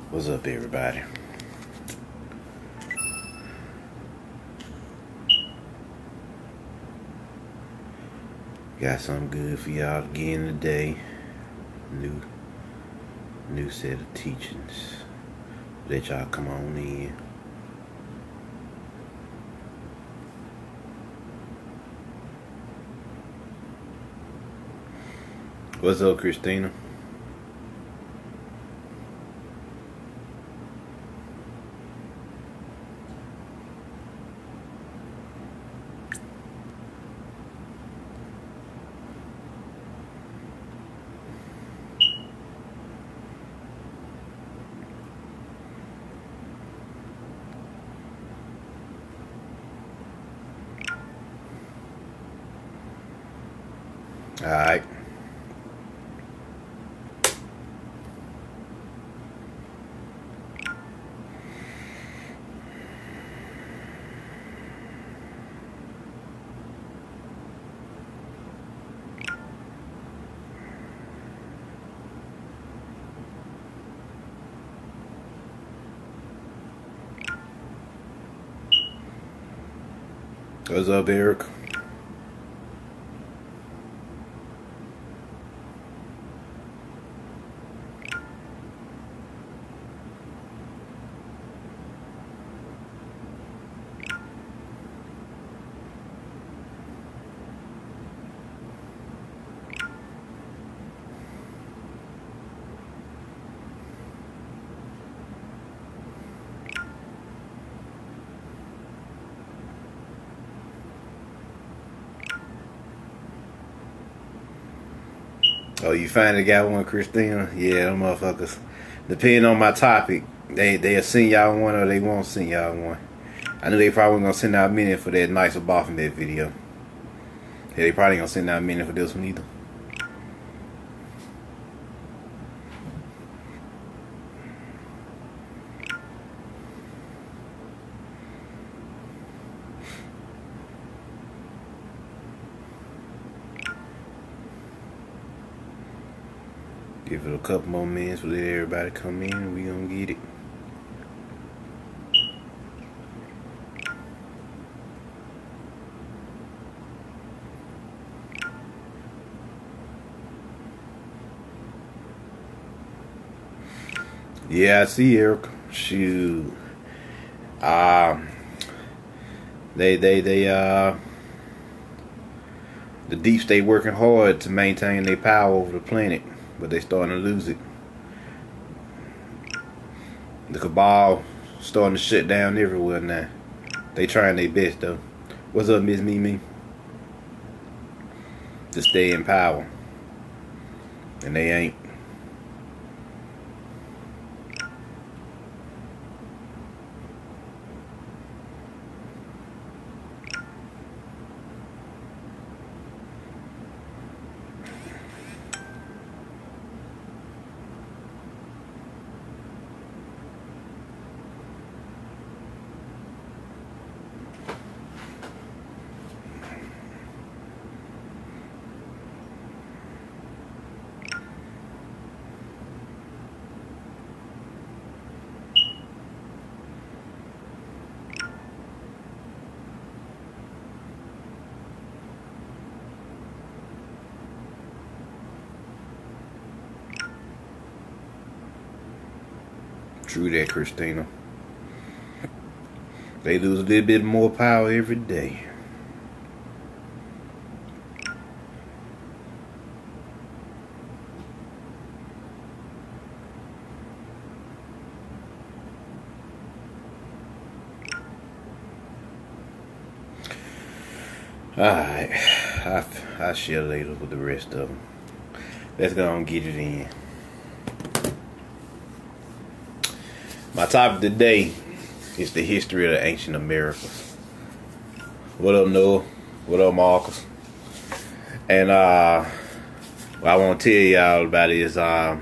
What's up, everybody? Got something good for y'all again today. New set of teachings. Let y'all come on in. What's up, Christina? All right. What's up, Eric? Oh, you finally got one, Christina? Yeah, them motherfuckers. Depending on my topic, they'll send y'all one or they won't send y'all one. I know they probably gonna send out a minute for that nicer Baphomet video. Yeah, they probably gonna send out a minute for this one either. Give it a couple more minutes to let everybody come in and we gonna get it. Yeah, I see, Eric. Shoot. The deep state working hard to maintain their power over the planet, but they starting to lose it. The cabal starting to shut down everywhere now. They trying their best though. What's up, Miss Mimi? To stay in power, and they ain't. True that, Christina. They lose a little bit more power every day. Alright, I'll share later with the rest of them. Let's go and get it in. My topic today is the history of the ancient Americas. What up, Noah? What up, Marcus? And what I want to tell y'all about is yeah,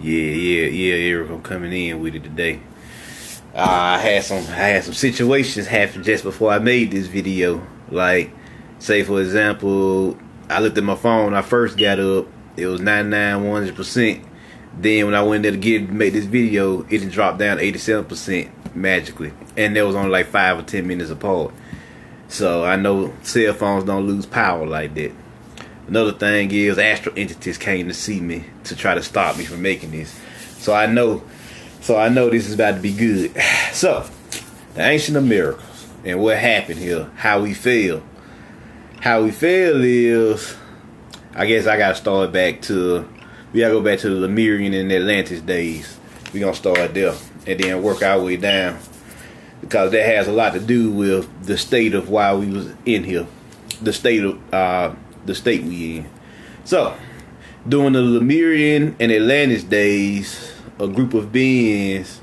Eric, I'm coming in with it today. I had some situations happen just before I made this video. Like, say for example, I looked at my phone when I first got up, It was 99, 100%. Then when I went there to make this video, it had dropped down to 87% magically, and there was only like 5 or 10 minutes apart. So I know cell phones don't lose power like that. Another thing is astral entities came to see me to try to stop me from making this. So I know this is about to be good. So the ancient of miracles and what happened here, how we feel. How we feel is, I guess I gotta start back to, we gotta go back to the Lemurian and Atlantis days. We gonna start there and then work our way down, because that has a lot to do with the state of why we was in here, the state we in. So during the Lemurian and Atlantis days, a group of beings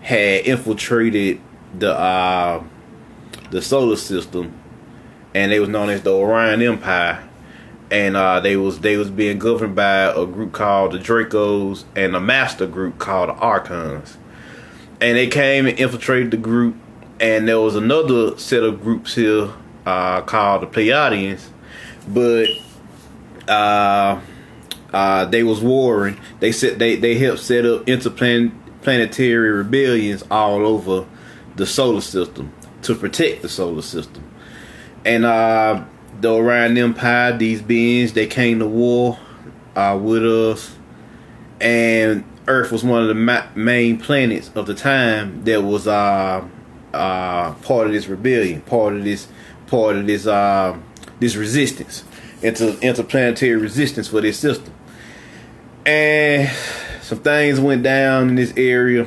had infiltrated the solar system, and they was known as the Orion Empire. And they was being governed by a group called the Dracos and a master group called the Archons. And they came and infiltrated the group, and there was another set of groups here called the Pleiadians, but they was warring. They helped set up interplanetary rebellions all over the solar system to protect the solar system. And the Orion Empire, these beings, they came to war with us, and Earth was one of the main planets of the time that was part of this rebellion, part of this resistance, interplanetary resistance for this system. And some things went down in this area,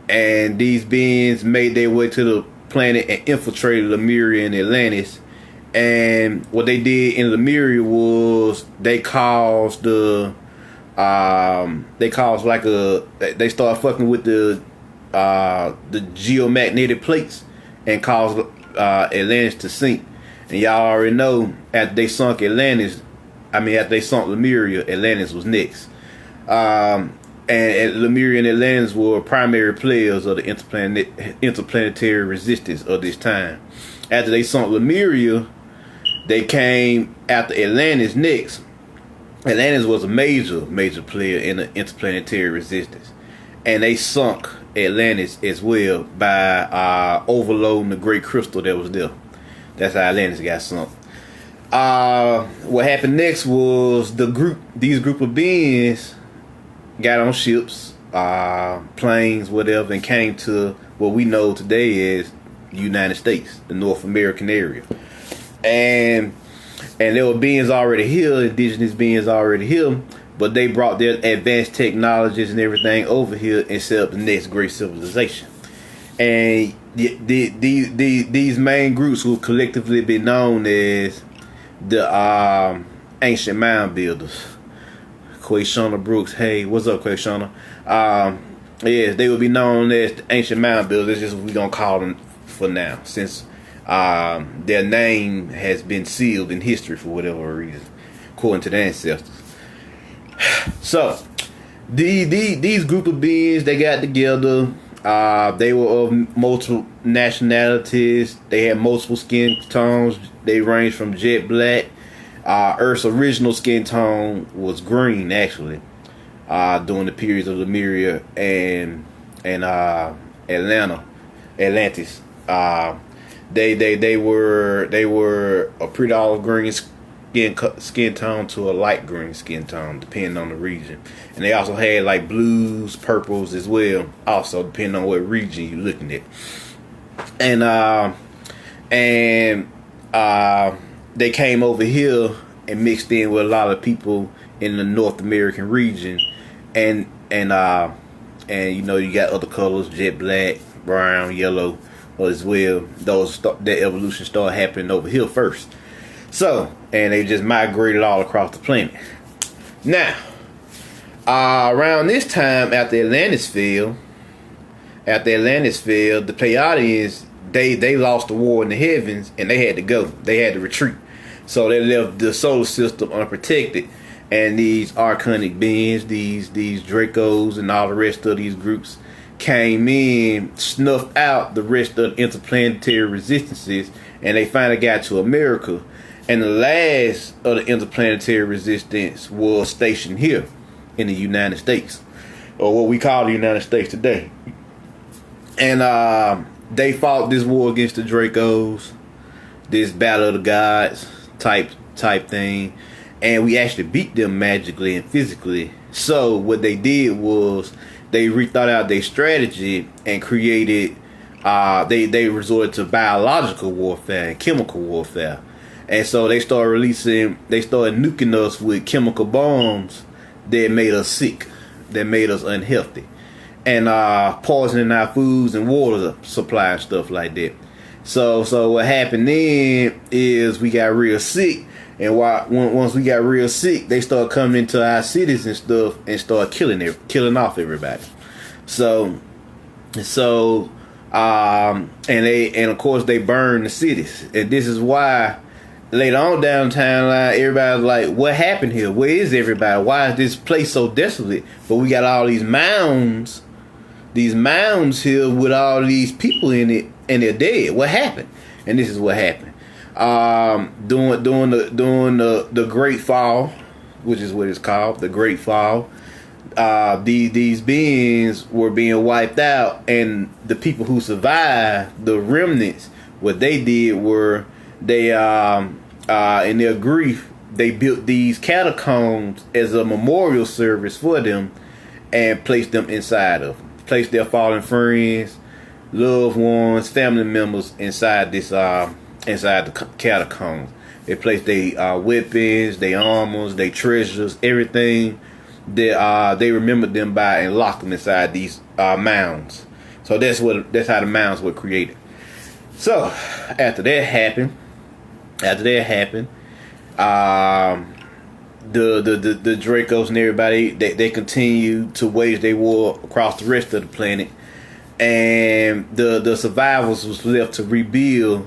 and these beings made their way to the planet and infiltrated Lemuria and Atlantis. And what they did in Lemuria was they started fucking with the geomagnetic plates and caused Atlantis to sink. And y'all already know, after they sunk Lemuria, Atlantis was next. And Lemuria and Atlantis were primary players of the interplanetary resistance of this time. After they sunk Lemuria, they came after Atlantis next. Atlantis was a major player in the interplanetary resistance, and they sunk Atlantis as well by overloading the great crystal that was there. That's how Atlantis got sunk. What happened next was these group of beings got on ships, planes, whatever, and came to what we know today as United States, the North American area. And there were beings already here, indigenous beings already here, but they brought their advanced technologies and everything over here and set up the next great civilization. And these main groups will collectively be known as the ancient mound builders. Quayshana Brooks, hey, what's up, Quayshana? Yes, they will be known as the ancient mound builders. That's just what we're gonna call them for now, since their name has been sealed in history for whatever reason, according to the ancestors. So these group of beings, they got together. They were of multiple nationalities. They had multiple skin tones. They ranged from jet black. Earth's original skin tone was green, actually, during the periods of Lemuria and Atlantis. They were a pretty olive green skin tone to a light green skin tone, depending on the region. And they also had like blues, purples as well, also depending on what region you're looking at. And they came over here and mixed in with a lot of people in the North American region, and you know, you got other colors, jet black, brown, yellow as well. That evolution started happening over here first. So, and they just migrated all across the planet. Now, around this time, after Atlantis fell, the Pleiadians, they lost the war in the heavens, and they had to go. They had to retreat. So they left the solar system unprotected, and these archonic beings, these Dracos, and all the rest of these groups came in, snuffed out the rest of the interplanetary resistances, and they finally got to America. And the last of the interplanetary resistance was stationed here in the United States, or what we call the United States today. And they fought this war against the Dracos, this battle of the gods type thing, and we actually beat them magically and physically. So what they did was they rethought out their strategy and created. They resorted to biological warfare and chemical warfare, and so they started nuking us with chemical bombs that made us sick, that made us unhealthy, and poisoning our foods and water supply and stuff like that. So what happened then is we got real sick, and once we got real sick, they started coming into our cities and stuff and started killing off everybody. And of course they burned the cities, and this is why later on down the timeline everybody's like, what happened here? Where is everybody? Why is this place so desolate? But we got all these mounds here with all these people in it, and they're dead. What happened? And this is what happened. During the Great Fall, which is what it's called, the Great Fall. These beings were being wiped out, and the people who survived, the remnants, what they did were they in their grief, they built these catacombs as a memorial service for them and placed them inside of them. Placed their fallen friends, loved ones, family members inside the catacombs. They placed their weapons, their armors, their treasures, everything that they remembered them by, and locked them inside these mounds. So that's how the mounds were created. So after that happened, the Dracos and everybody, they continued to wage their war across the rest of the planet, and the survivors was left to rebuild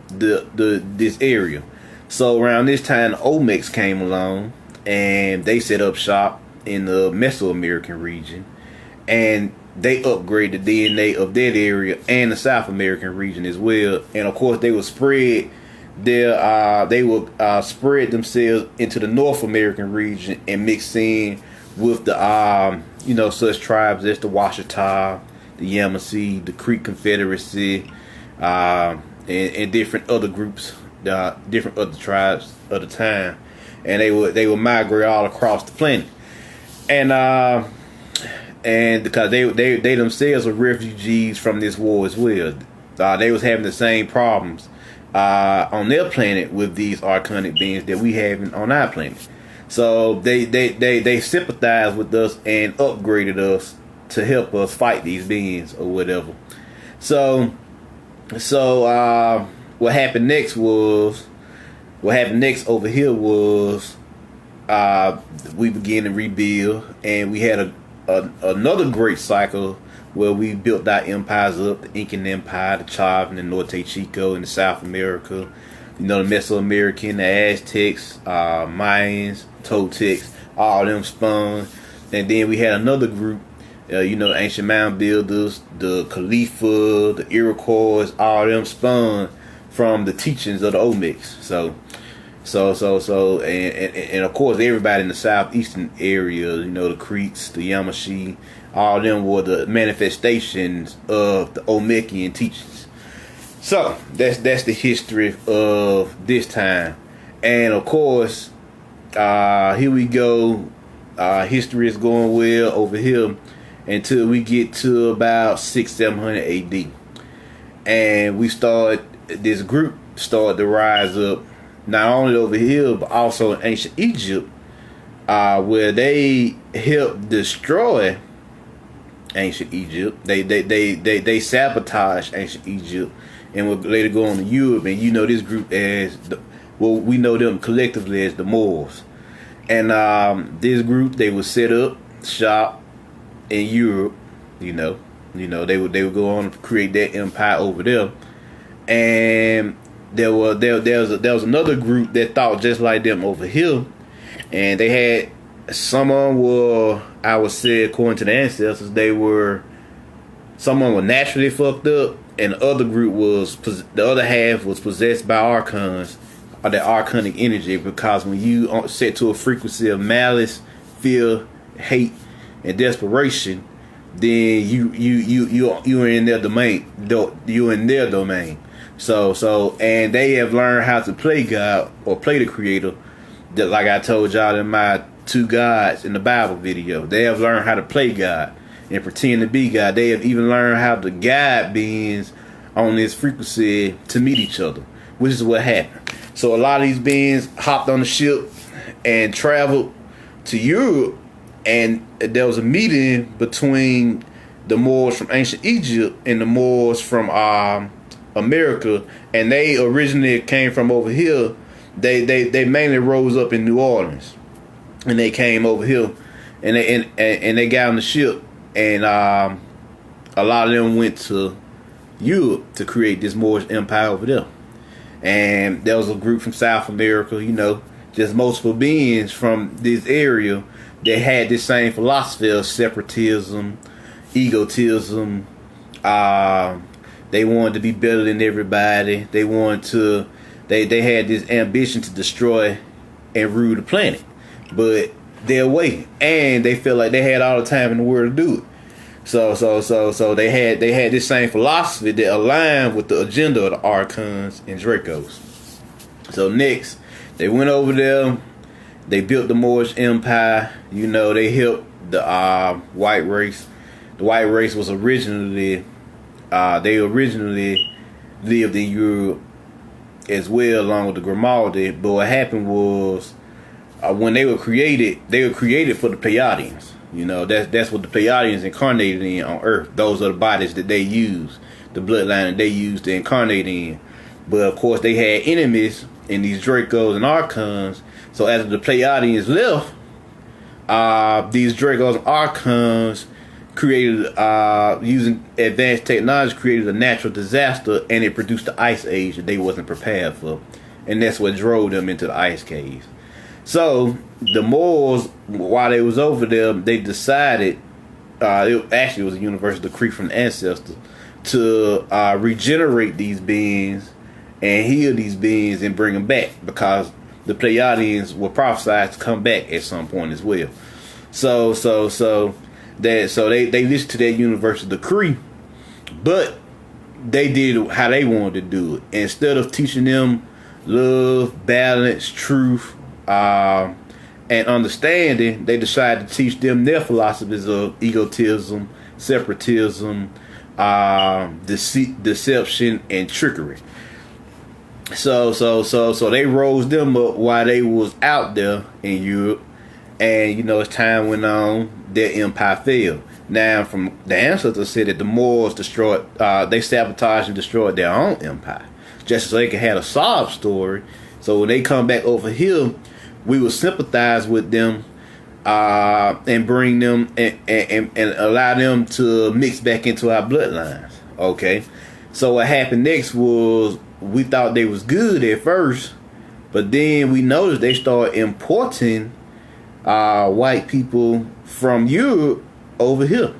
this area. So around this time, the Olmecs came along, and they set up shop in the Mesoamerican region, and they upgraded the DNA of that area and the South American region as well. And of course, they would spread spread themselves into the North American region and mix in with the such tribes as the Washita, the Yamasee, the Creek Confederacy, and different other groups, different other tribes of the time, and they would migrate all across the planet. And because they themselves were refugees from this war as well, they was having the same problems on their planet with these archonic beings that we have on our planet. So they sympathized with us and upgraded us to help us fight these beings or whatever. So what happened next over here was we began to rebuild, and we had another great cycle where we built our empires up: the Incan Empire, the Chavan, the Norte Chico in the South America, the Mesoamerican, the Aztecs, Mayans, Toltecs, all them spun. And then we had another group, ancient mound builders, the Khalifa, the Iroquois, all them spun from the teachings of the Olmecs. And of course everybody in the southeastern area, the Creeks, the Yamasee, all them were the manifestations of the Olmecian teachings. So that's the history of this time. And of course, here we go. History is going well over here until we get to about 600-700 AD, and this group started to rise up, not only over here but also in ancient Egypt, where they helped destroy ancient Egypt. They sabotaged ancient Egypt and would later go on to Europe. And this group as we know them collectively as the Moors. And this group, they would set up shop in Europe. They would go on to create that empire over there. And there was another group that thought just like them over here, and they had some of them were, I would say, according to the ancestors, some of them were naturally fucked up, and the other group was the other half was possessed by archons, or that archonic energy. Because when you are set to a frequency of malice, fear, hate, and desperation, then you're in their domain. You're in their domain. So and they have learned how to play God or play the Creator. That, like I told y'all in my 2 gods in the Bible video, they have learned how to play God and pretend to be God. They have even learned how to guide beings on this frequency to meet each other, which is what happened. So a lot of these beings hopped on the ship and traveled to Europe, and there was a meeting between the Moors from ancient Egypt and the Moors from America, and they originally came from over here. They mainly rose up in New Orleans, and they came over here, and they got on the ship, and a lot of them went to Europe to create this Moorish empire over there. And there was a group from South America, just multiple beings from this area that had this same philosophy of separatism, egotism. They wanted to be better than everybody. They wanted to. They had this ambition to destroy and rule the planet, but their way, and they felt like they had all the time in the world to do it. So they had this same philosophy that aligned with the agenda of the Archons and Dracos. So next, they went over there. They built the Moorish Empire. They helped the white race. The white race was originally they originally lived in Europe as well, along with the Grimaldi. But what happened was, when they were created for the Pleiadians. That's what the Pleiadians incarnated in on Earth. Those are the bodies that they use, the bloodline that they used to incarnate in. But of course, they had enemies in these Dracos and Archons. So as the Pleiadians left, these Dracos and Archons created, using advanced technology, created a natural disaster, and it produced the Ice Age that they wasn't prepared for, and that's what drove them into the ice caves. So the Moors, while they was over there, they decided, it actually was a universal decree from the ancestors, to regenerate these beings and heal these beings and bring them back, because the Pleiadians were prophesied to come back at some point as well. So they listened to that universal decree, but they did how they wanted to do it. Instead of teaching them love, balance, truth, and understanding, they decided to teach them their philosophies of egotism, separatism, deception, and trickery. So they rose them up while they was out there in Europe, and as time went on, their empire fell. Now, from the ancestors said that the Moors destroyed, they sabotaged and destroyed their own empire, just so they could have a sob story. So when they come back over here, we will sympathize with them, and bring them and allow them to mix back into our bloodlines. Okay, so what happened next was, we thought they was good at first, but then we noticed they started importing white people from Europe over here.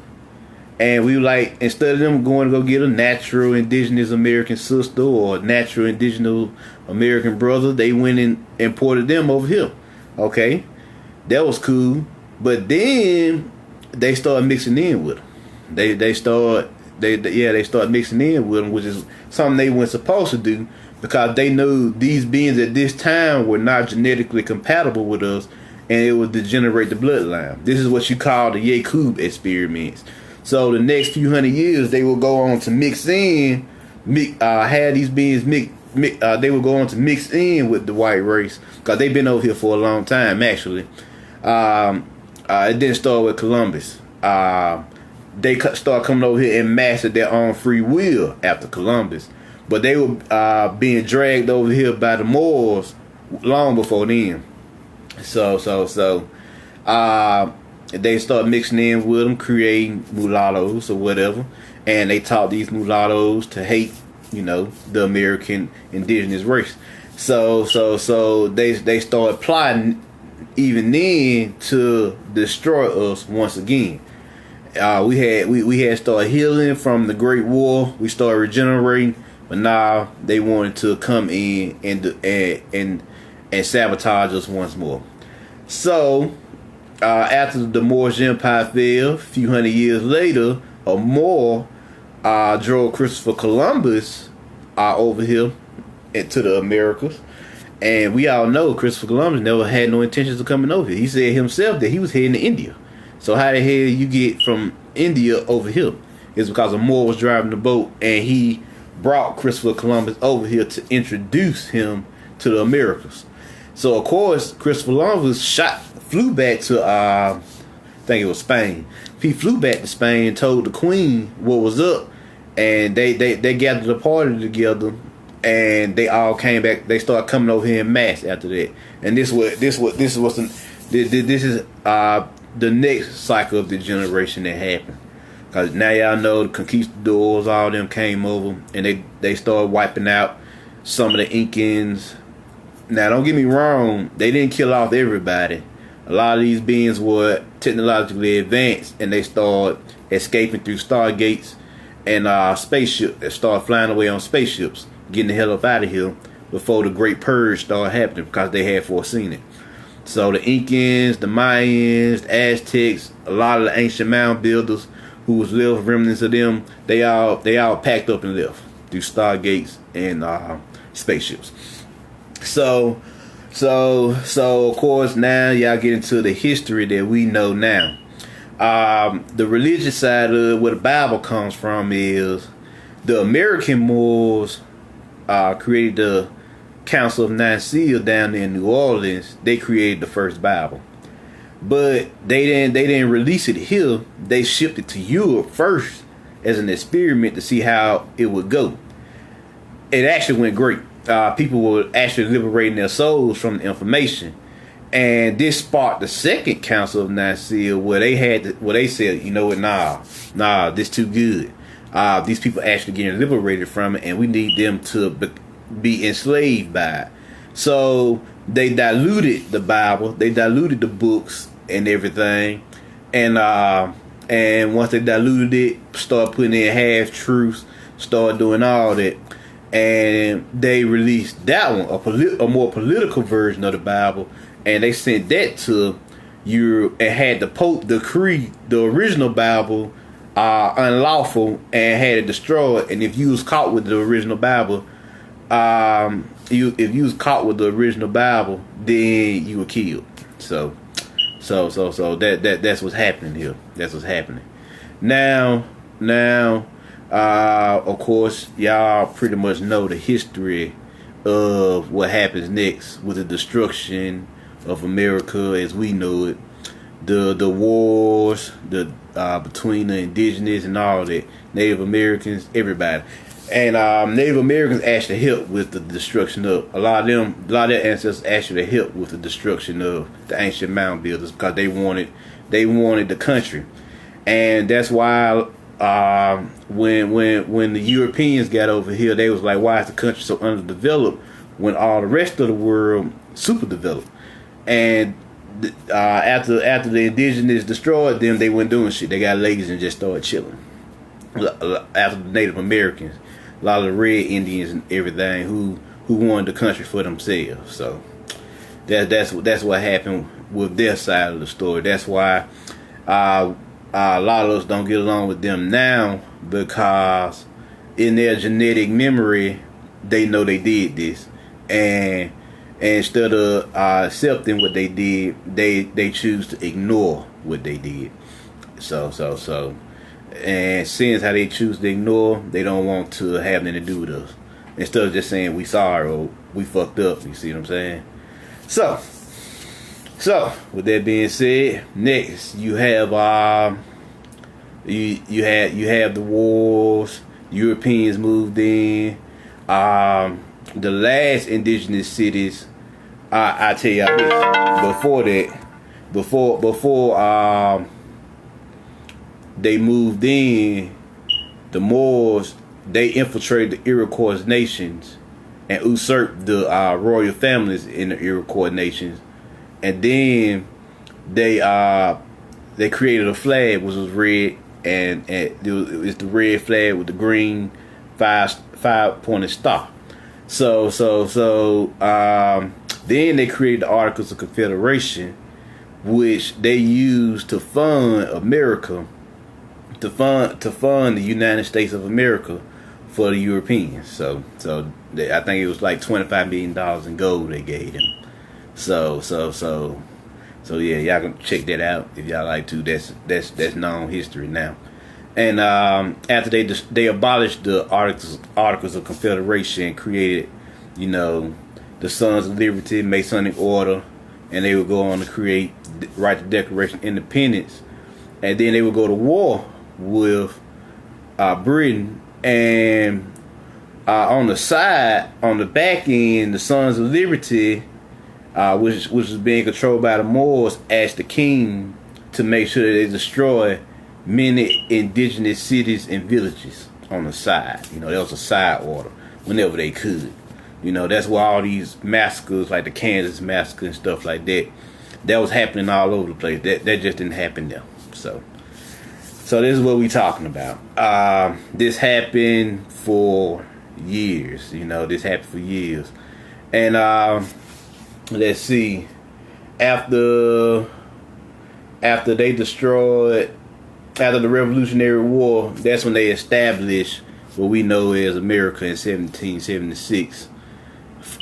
And we like, instead of them going to go get a natural indigenous American sister or a natural indigenous American brother, they went and imported them over here. Okay, that was cool. But then they started mixing in with them. They started mixing in with them, which is something they weren't supposed to do, because they knew these beings at this time were not genetically compatible with us, and it would degenerate the bloodline. This is what you call the Yakub experiments. So the next few hundred years, they will go on to mix in, have these beings they will go on to mix in with the white race, because they've been over here for a long time, actually. It didn't start with Columbus. They start coming over here and mass at their own free will after Columbus. But they were being dragged over here by the Moors long before then. So they start mixing in with them, creating mulattoes or whatever, and they taught these mulattoes to hate, the American indigenous race. So they started plotting even then to destroy us once again. we had started healing from the Great War. We started regenerating, but now they wanted to come in and sabotage us once more. So after the Moorish Empire fell, a few hundred years later or more, drove Christopher Columbus over here into the Americas. And we all know Christopher Columbus never had no intentions of coming over here. He said himself that he was heading to India. So how the hell you get from India over here? It's because a Moor was driving the boat and he brought Christopher Columbus over here to introduce him to the Americas. So of course Christopher Columbus flew back to I think it was Spain. He flew back to Spain and told the Queen what was up, and they gathered a party together, and they all came back. They started coming over here in mass after that. And this is the next cycle of the generation that happened. Cause now y'all know the conquistadors, all them came over, and they started wiping out some of the Incans. Now don't get me wrong, they didn't kill off everybody. A lot of these beings were technologically advanced, and they started escaping through stargates and spaceships. They started flying away on spaceships, getting the hell up out of here before the Great Purge started happening, because they had foreseen it. So the Incans, the Mayans, the Aztecs, a lot of the ancient mound builders who was little remnants of them, they all packed up and left through stargates and spaceships. So of course now y'all get into the history that we know now. The religious side of where the Bible comes from is the American Moors created the Council of Nicaea down in New Orleans. They created the first Bible, but they didn't release it here. They shipped it to Europe first as an experiment to see how it would go. It actually went great. People were actually liberating their souls from the information, and this sparked the second Council of Nicaea, where they said, you know what, nah, this too good. These people actually getting liberated from it, and we need them to be enslaved by it. So they diluted the Bible, they diluted the books and everything, and once they diluted it, started putting in half truths, started doing all that. And they released that one, a more political version of the Bible, and they sent that to Europe and had the Pope decree the original Bible unlawful and had it destroyed. And if you was caught with the original Bible, if you was caught with the original Bible, then you were killed. So that's what's happening here. That's what's happening now. Of course, y'all pretty much know the history of what happens next with the destruction of America as we know it. The wars, between the indigenous and all that, Native Americans, everybody. And Native Americans actually helped with the destruction of a lot of their ancestors actually helped with the destruction of the ancient mound builders, because they wanted the country. And that's why when the Europeans got over here, they was like, why is the country so underdeveloped when all the rest of the world super developed? And after the indigenous destroyed them, they weren't doing shit. They got lazy and just started chilling. After the Native Americans, a lot of the red Indians and everything who wanted the country for themselves. So that's what happened with their side of the story. That's why a lot of us don't get along with them now, because in their genetic memory, they know they did this, and instead of accepting what they did, they choose to ignore what they did. So, and since how they choose to ignore, they don't want to have anything to do with us. Instead of just saying we sorry or we fucked up, you see what I'm saying? So with that being said, next you have you have the wars. Europeans moved in. The last indigenous cities, I tell y'all this, before they moved in, the Moors, they infiltrated the Iroquois nations and usurped the royal families in the Iroquois nations, and then they created a flag which was red, and it's the red flag with the green five-pointed star. Then they created the Articles of Confederation, which they used to fund America, to fund the United States of America for the Europeans. So I think it was like $25 million in gold they gave them. So yeah, y'all can check that out if y'all like to. That's known history now. And after they abolished the Articles of Confederation and created, the Sons of Liberty, Masonic Order, and they would go on to write the Declaration of Independence, and then they would go to war with Britain. And on the side, on the back end, the Sons of Liberty, which was being controlled by the Moors, asked the king to make sure that they destroy many indigenous cities and villages on the side. There was a side order whenever they could. That's why all these massacres, like the Kansas massacre and stuff like that, that was happening all over the place. That just didn't happen there. So this is what we talking about. This happened for years. This happened for years. And let's see. After the Revolutionary War, that's when they established what we know as America in 1776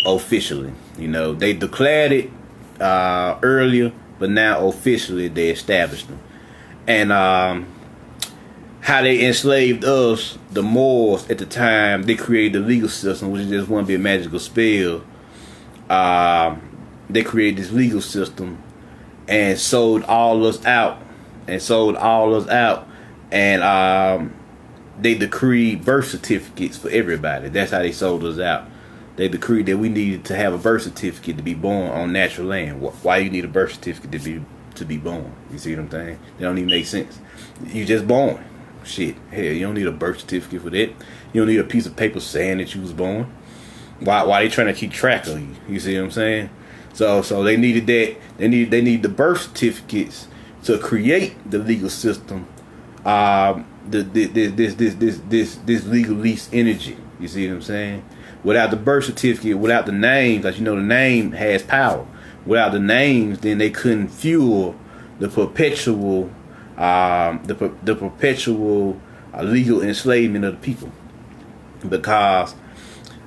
officially. They declared it earlier, but now officially they established them. And how they enslaved us, the Moors at the time, they created the legal system, which is just one big magical spell. They created this legal system and sold all us out. And they decreed birth certificates for everybody. That's how they sold us out. They decreed that we needed to have a birth certificate to be born on natural land. Why you need a birth certificate to be born? You see what I'm saying? That don't even make sense. You just born. Shit. Hell, you don't need a birth certificate for that. You don't need a piece of paper saying that you was born. Why they trying to keep track of you? You see what I'm saying? So they needed that. They need the birth certificates to create the legal system. This legal lease energy. You see what I'm saying? Without the birth certificate, without the names, like the name has power. Without the names, then they couldn't fuel the perpetual legal enslavement of the people. Because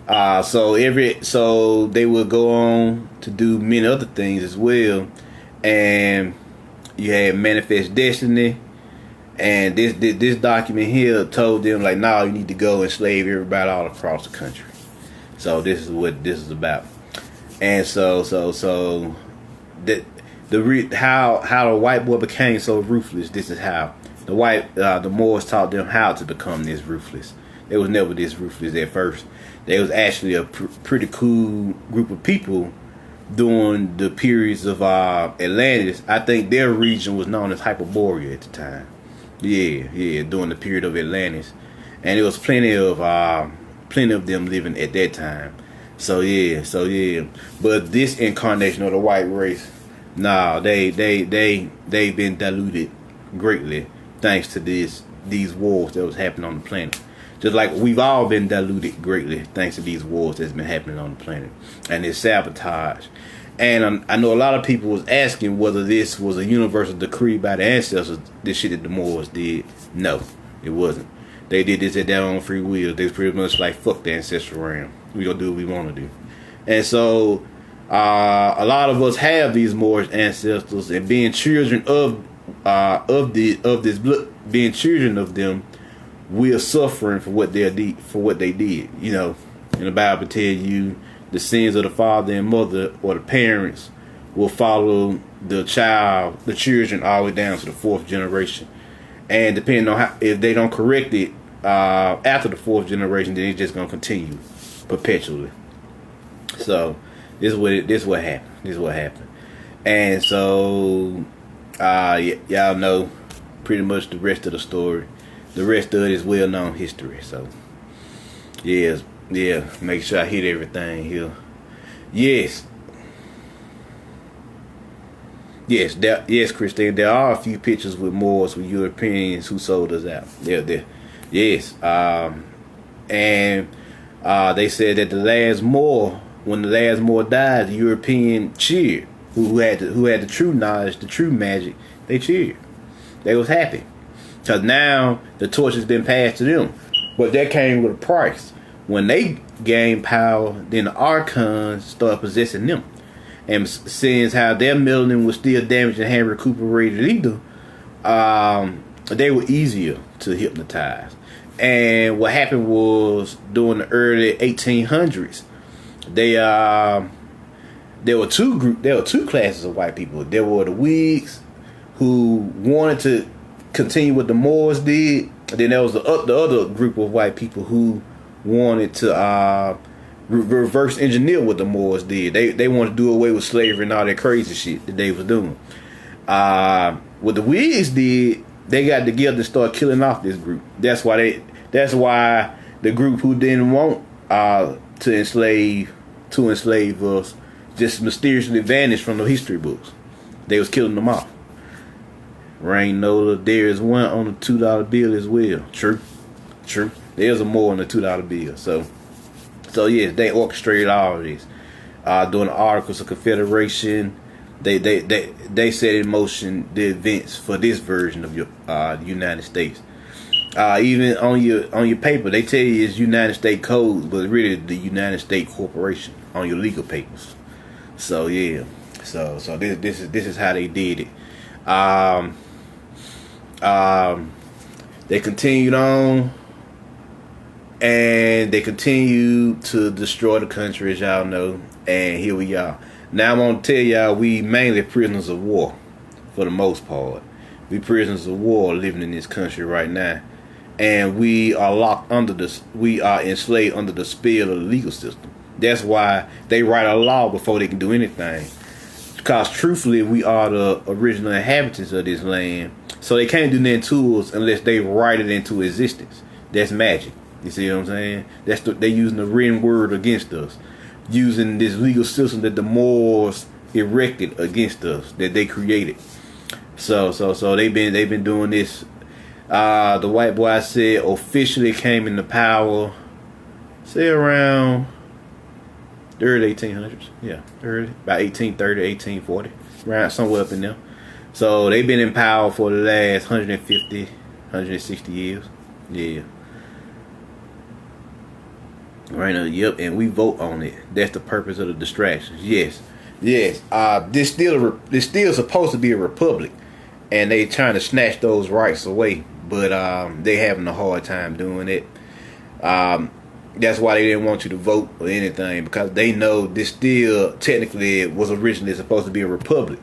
so they would go on to do many other things as well. And you had Manifest Destiny, and this document here told them like, nah, you need to go enslave everybody all across the country. So this is what this is about. And so how the white boy became so ruthless. This is how the Moors taught them how to become this ruthless. They was never this ruthless at first. They was actually a pretty cool group of people during the periods of Atlantis. I think their region was known as Hyperborea at the time. Yeah, during the period of Atlantis, and there was plenty of them living at that time. So yeah. But this incarnation of the white race, nah, they've been diluted greatly thanks to these wars that was happening on the planet. Just like we've all been diluted greatly thanks to these wars that's been happening on the planet and this sabotage. And I know a lot of people was asking whether this was a universal decree by the ancestors, this shit that the Moors did. No, it wasn't. They did this at their own free will. They was pretty much like, fuck the ancestral realm. We gonna do what we want to do. And so a lot of us have these Moorish ancestors, and being children of this blood, being children of them, we are suffering for what they did. And the Bible tells you the sins of the father and mother or the parents will follow the children all the way down to the fourth generation. And depending on if they don't correct it after the fourth generation, then it's just gonna continue perpetually. So this is what happened. And so y'all know pretty much the rest of the story. The rest of it is well known history. So yeah, make sure I hit everything here. Yes. Yes, Christine. There are a few pictures with Moors, with Europeans who sold us out. There. Yes. And they said that when the last Moor died, the European cheered. Who had the true knowledge, the true magic, they cheered. They was happy. Because now the torch has been passed to them. But that came with a price. When they gained power, then the archons started possessing them. And seeing how their melanin was still damaged and hadn't recuperated either, they were easier to hypnotize. And what happened was during the early 1800s, there were two classes of white people. There were the Whigs who wanted to continue what the Moors did. And then there was the other group of white people who wanted to reverse engineer what the Moors did. They wanted to do away with slavery and all that crazy shit that they was doing. What the Whigs did, they got together and started killing off this group. That's why the group who didn't want to enslave us just mysteriously vanished from the history books. They was killing them off. Rain Nola, there is one on the $2 bill as well. True. There's a more on the $2 bill. So yes, they orchestrated all of this. During the Articles of Confederation, they set in motion the events for this version of the United States. Even on your paper, they tell you it's United States Code, but really the United States Corporation on your legal papers. So yeah, so this is how they did it. They continued on, and they continued to destroy the country, as y'all know. And here we are. Now I'm gonna tell y'all, we mainly prisoners of war, for the most part. We prisoners of war living in this country right now, and we are we are enslaved under the spell of the legal system. That's why they write a law before they can do anything. Because truthfully, we are the original inhabitants of this land. So they can't do nothing to us unless they write it into existence. That's magic. You see what I'm saying? They're using the written word against us. Using this legal system that the Moors erected against us, that they created. So they've been doing this. The white boy said officially came into power, say around the early 1800s. Yeah, early, about 1830, 1840, around somewhere up in there. So they've been in power for the last 150, 160 years. Yeah. Right now, yep, and we vote on it. That's the purpose of the distractions. Yes. This still supposed to be a republic, and they trying to snatch those rights away, but they having a hard time doing it. That's why they didn't want you to vote or anything, because they know this still technically was originally supposed to be a republic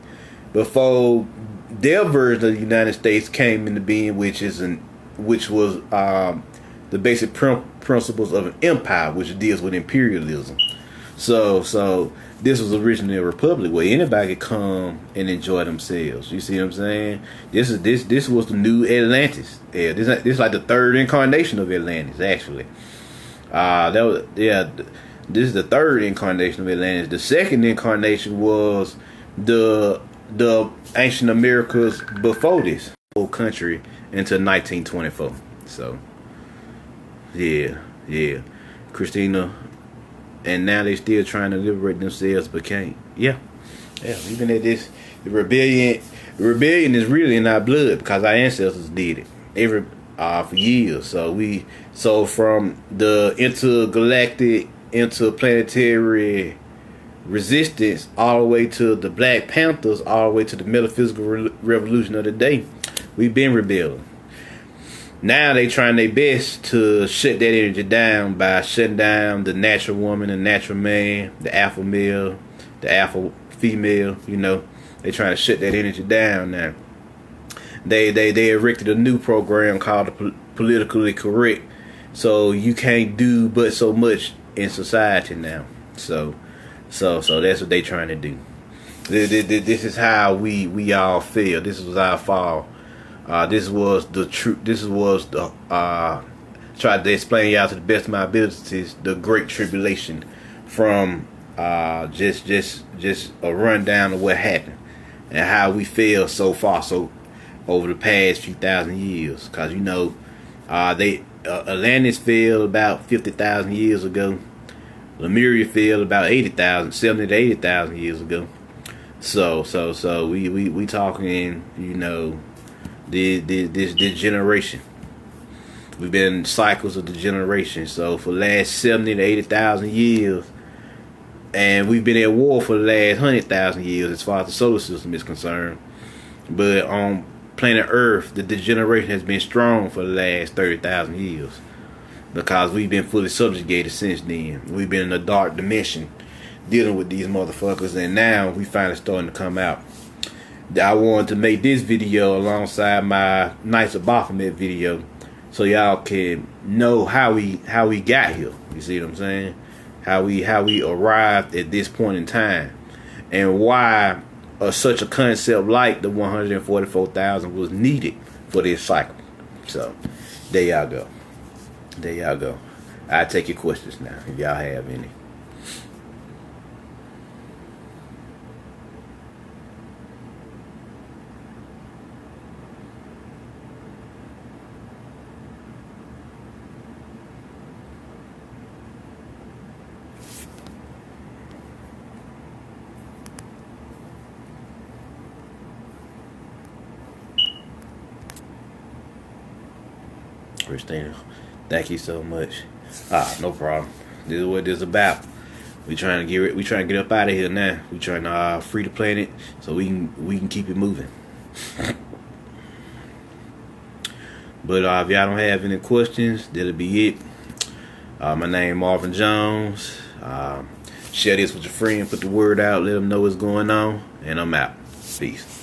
before their version of the United States came into being, which was the basic principles of an empire, which deals with imperialism. So this was originally a republic where anybody could come and enjoy themselves. You see what I'm saying? This was the new Atlantis. Yeah, this is like the third incarnation of Atlantis, actually. This is the third incarnation of Atlantis. The second incarnation was the ancient Americas before this whole country until 1924. So yeah, Christina, and now they still trying to liberate themselves, but can't. Yeah, even at this, the rebellion is really in our blood because our ancestors did it for years. So from the interplanetary resistance all the way to the Black Panthers, all the way to the metaphysical revolution of the day, we've been rebelling. Now they trying their best to shut that energy down by shutting down the natural woman, the natural man, the alpha male, the alpha female. You know, they trying to shut that energy down now. They erected a new program called the Politically Correct. So you can't do but so much in society now. So that's what they trying to do. This is how we all feel. This was our fall. This was the truth. This was the tried to explain y'all to the best of my abilities the Great Tribulation from just a rundown of what happened. and how we failed so far, so over the past few thousand years. Cause you know, Atlantis fell about 50,000 years ago. Lemuria fell about 70 to 80,000 years ago. So we talking, you know, this generation. We've been in cycles of degeneration. So for the last 70 to 80,000 years, and we've been at war for the last 100,000 years as far as the solar system is concerned. But on planet Earth, the degeneration has been strong for the last 30,000 years. Because we've been fully subjugated since then. We've been in a dark dimension dealing with these motherfuckers, and now we finally starting to come out. I wanted to make this video alongside my Knights of Baphomet video, so y'all can know how we got here. You see what I'm saying? How we arrived at this point in time, and why such a concept like the 144,000 was needed for this cycle. So there y'all go. There y'all go. I'll take your questions now, if y'all have any. Christina, thank you so much. No problem. This is what this is about. We trying to get up out of here now. We trying to free the planet so we can keep it moving. But if y'all don't have any questions, that'll be it. My name Marvin Jones. Share this with your friend. Put the word out. Let them know what's going on. And I'm out. Peace.